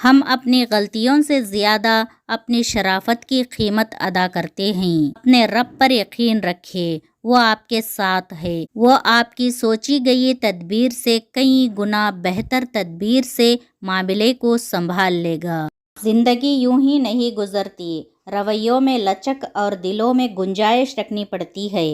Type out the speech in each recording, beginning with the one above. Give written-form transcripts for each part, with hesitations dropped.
ہم اپنی غلطیوں سے زیادہ اپنی شرافت کی قیمت ادا کرتے ہیں۔ اپنے رب پر یقین رکھیں، وہ آپ کے ساتھ ہے۔ وہ آپ کی سوچی گئی تدبیر سے کئی گنا بہتر تدبیر سے معاملے کو سنبھال لے گا۔ زندگی یوں ہی نہیں گزرتی، رویوں میں لچک اور دلوں میں گنجائش رکھنی پڑتی ہے۔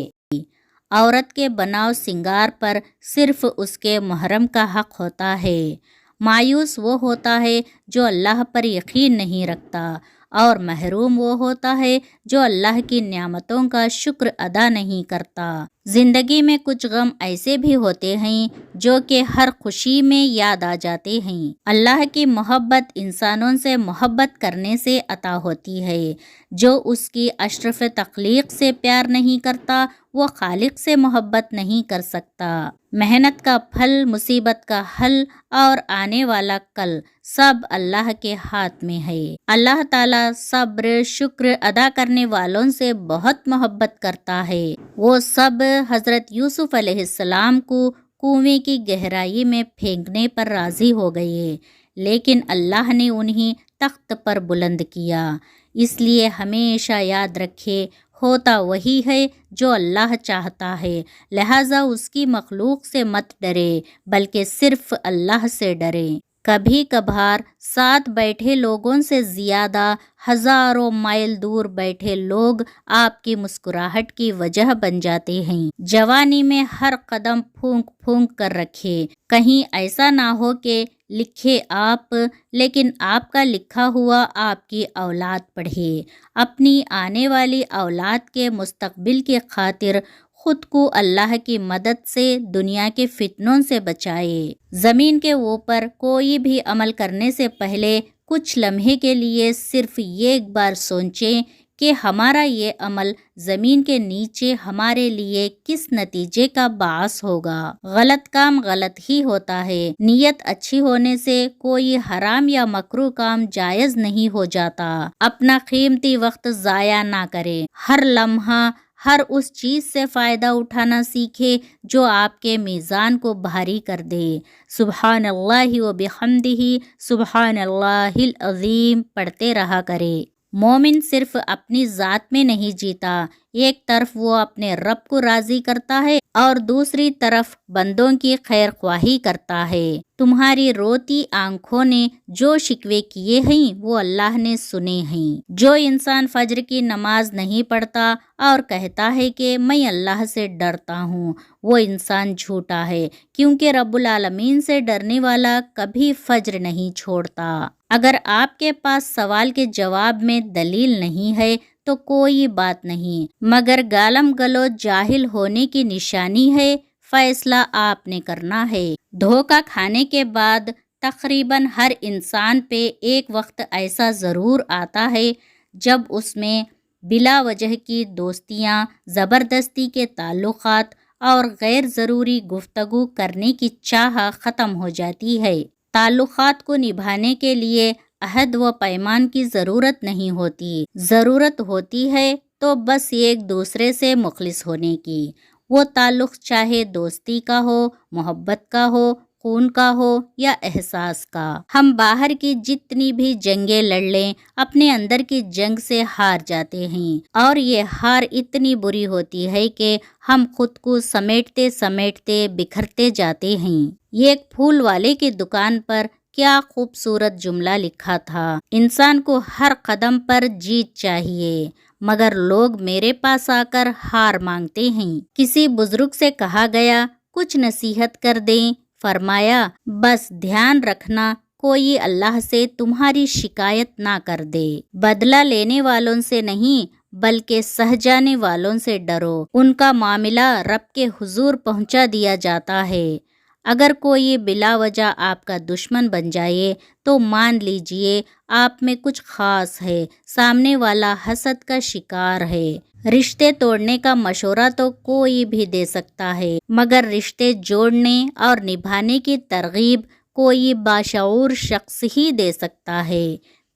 عورت کے بناؤ سنگار پر صرف اس کے محرم کا حق ہوتا ہے۔ مایوس وہ ہوتا ہے جو اللہ پر یقین نہیں رکھتا، اور محروم وہ ہوتا ہے جو اللہ کی نعمتوں کا شکر ادا نہیں کرتا۔ زندگی میں کچھ غم ایسے بھی ہوتے ہیں جو کہ ہر خوشی میں یاد آ جاتے ہیں۔ اللہ کی محبت انسانوں سے محبت کرنے سے عطا ہوتی ہے۔ جو اس کی اشرف تخلیق سے پیار نہیں کرتا، وہ خالق سے محبت نہیں کر سکتا۔ محنت کا پھل، مصیبت کا حل اور آنے والا کل سب اللہ کے ہاتھ میں ہے۔ اللہ تعالیٰ صبر شکر ادا کرنے والوں سے بہت محبت کرتا ہے۔ وہ سب حضرت یوسف علیہ السلام کو کنویں کی گہرائی میں پھینکنے پر راضی ہو گئے، لیکن اللہ نے انہیں تخت پر بلند کیا۔ اس لیے ہمیشہ یاد رکھے، ہوتا وہی ہے جو اللہ چاہتا ہے، لہٰذا اس کی مخلوق سے مت ڈرے بلکہ صرف اللہ سے ڈرے۔ کبھی کبھار ساتھ بیٹھے لوگوں سے زیادہ ہزاروں میل دور بیٹھے لوگ آپ کی مسکراہٹ کی وجہ بن جاتے ہیں۔ جوانی میں ہر قدم پھونک پھونک کر رکھے، کہیں ایسا نہ ہو کہ لکھے آپ لیکن آپ کا لکھا ہوا آپ کی اولاد پڑھے۔ اپنی آنے والی اولاد کے مستقبل کی خاطر خود کو اللہ کی مدد سے دنیا کے فتنوں سے بچائے۔ زمین کے اوپر کوئی بھی عمل کرنے سے پہلے کچھ لمحے کے لیے صرف ایک بار سوچیں کہ ہمارا یہ عمل زمین کے نیچے ہمارے لیے کس نتیجے کا باعث ہوگا۔ غلط کام غلط ہی ہوتا ہے، نیت اچھی ہونے سے کوئی حرام یا مکروہ کام جائز نہیں ہو جاتا۔ اپنا قیمتی وقت ضائع نہ کریں، ہر لمحہ ہر اس چیز سے فائدہ اٹھانا سیکھے جو آپ کے میزان کو بھاری کر دے۔ سبحان اللہ و بحمدہ سبحان اللہ العظیم پڑھتے رہا کرے۔ مومن صرف اپنی ذات میں نہیں جیتا، ایک طرف وہ اپنے رب کو راضی کرتا ہے اور دوسری طرف بندوں کی خیر خواہی کرتا ہے۔ تمہاری روتی آنکھوں نے جو شکوے کیے ہیں وہ اللہ نے سنے ہیں۔ جو انسان فجر کی نماز نہیں پڑھتا اور کہتا ہے کہ میں اللہ سے ڈرتا ہوں، وہ انسان جھوٹا ہے، کیونکہ رب العالمین سے ڈرنے والا کبھی فجر نہیں چھوڑتا۔ اگر آپ کے پاس سوال کے جواب میں دلیل نہیں ہے تو کوئی بات نہیں، مگر گالم گلوچ جاہل ہونے کی نشانی ہے۔ فیصلہ آپ نے کرنا ہے۔ دھوکہ کھانے کے بعد تقریباً ہر انسان پہ ایک وقت ایسا ضرور آتا ہے جب اس میں بلا وجہ کی دوستیاں، زبردستی کے تعلقات اور غیر ضروری گفتگو کرنے کی چاہ ختم ہو جاتی ہے۔ تعلقات کو نبھانے کے لیے عہد و پیمان کی ضرورت نہیں ہوتی، ضرورت ہوتی ہے تو بس ایک دوسرے سے مخلص ہونے کی۔ وہ تعلق چاہے دوستی کا ہو، محبت کا ہو، خون کا ہو یا احساس کا۔ ہم باہر کی جتنی بھی جنگیں لڑ لیں، اپنے اندر کی جنگ سے ہار جاتے ہیں، اور یہ ہار اتنی بری ہوتی ہے کہ ہم خود کو سمیٹتے سمیٹتے بکھرتے جاتے ہیں۔ ایک پھول والے کی دکان پر کیا خوبصورت جملہ لکھا تھا، انسان کو ہر قدم پر جیت چاہیے، مگر لوگ میرے پاس آ کر ہار مانگتے ہیں۔ کسی بزرگ سے کہا گیا، کچھ نصیحت کر دیں، فرمایا، بس دھیان رکھنا کوئی اللہ سے تمہاری شکایت نہ کر دے۔ بدلہ لینے والوں سے نہیں بلکہ سہ جانے والوں سے ڈرو، ان کا معاملہ رب کے حضور پہنچا دیا جاتا ہے۔ اگر کوئی بلا وجہ آپ کا دشمن بن جائے تو مان لیجئے آپ میں کچھ خاص ہے، سامنے والا حسد کا شکار ہے۔ رشتے توڑنے کا مشورہ تو کوئی بھی دے سکتا ہے، مگر رشتے جوڑنے اور نبھانے کی ترغیب کوئی باشعور شخص ہی دے سکتا ہے۔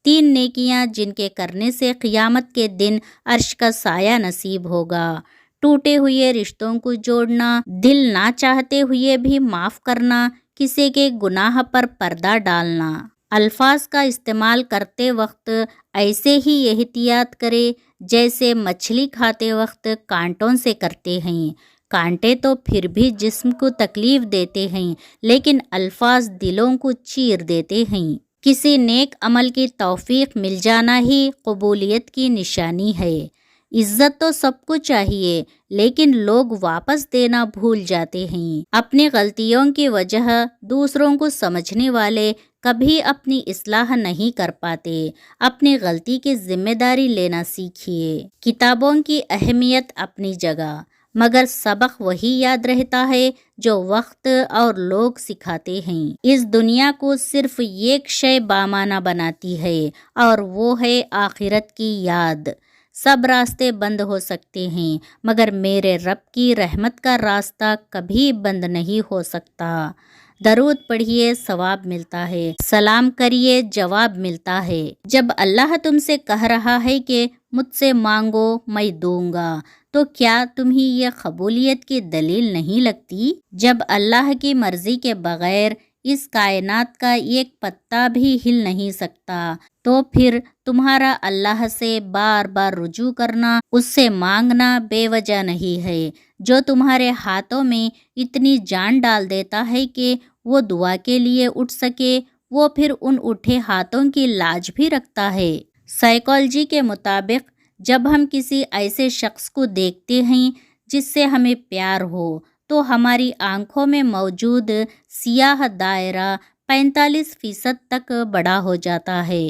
3 نیکیاں جن کے کرنے سے قیامت کے دن عرش کا سایہ نصیب ہوگا: ٹوٹے ہوئے رشتوں کو جوڑنا، دل نہ چاہتے ہوئے بھی معاف کرنا، کسی کے گناہ پر پردہ ڈالنا۔ الفاظ کا استعمال کرتے وقت ایسے ہی احتیاط کرے جیسے مچھلی کھاتے وقت کانٹوں سے کرتے ہیں۔ کانٹے تو پھر بھی جسم کو تکلیف دیتے ہیں، لیکن الفاظ دلوں کو چیر دیتے ہیں۔ کسی نیک عمل کی توفیق مل جانا ہی قبولیت کی نشانی ہے۔ عزت تو سب کو چاہیے، لیکن لوگ واپس دینا بھول جاتے ہیں۔ اپنی غلطیوں کی وجہ دوسروں کو سمجھنے والے کبھی اپنی اصلاح نہیں کر پاتے۔ اپنی غلطی کی ذمہ داری لینا سیکھیے۔ کتابوں کی اہمیت اپنی جگہ، مگر سبق وہی یاد رہتا ہے جو وقت اور لوگ سکھاتے ہیں۔ اس دنیا کو صرف ایک شے بامعنی بناتی ہے، اور وہ ہے آخرت کی یاد۔ سب راستے بند ہو سکتے ہیں، مگر میرے رب کی رحمت کا راستہ کبھی بند نہیں ہو سکتا۔ درود پڑھیے، ثواب ملتا ہے، سلام کریے، جواب ملتا ہے۔ جب اللہ تم سے کہہ رہا ہے کہ مجھ سے مانگو میں دوں گا، تو کیا تمہیں یہ قبولیت کی دلیل نہیں لگتی؟ جب اللہ کی مرضی کے بغیر اس کائنات کا ایک پتا بھی ہل نہیں سکتا، تو پھر تمہارا اللہ سے بار بار رجوع کرنا، اس سے مانگنا بے وجہ نہیں ہے، جو تمہارے ہاتھوں میں اتنی جان ڈال دیتا ہے کہ وہ دعا کے لیے اٹھ سکے، وہ پھر ان اٹھے ہاتھوں کی لاج بھی رکھتا ہے۔ سائیکالوجی کے مطابق جب ہم کسی ایسے شخص کو دیکھتے ہیں جس سے ہمیں پیار ہو، تو ہماری آنکھوں میں موجود سیاہ دائرہ 45% تک بڑا ہو جاتا ہے۔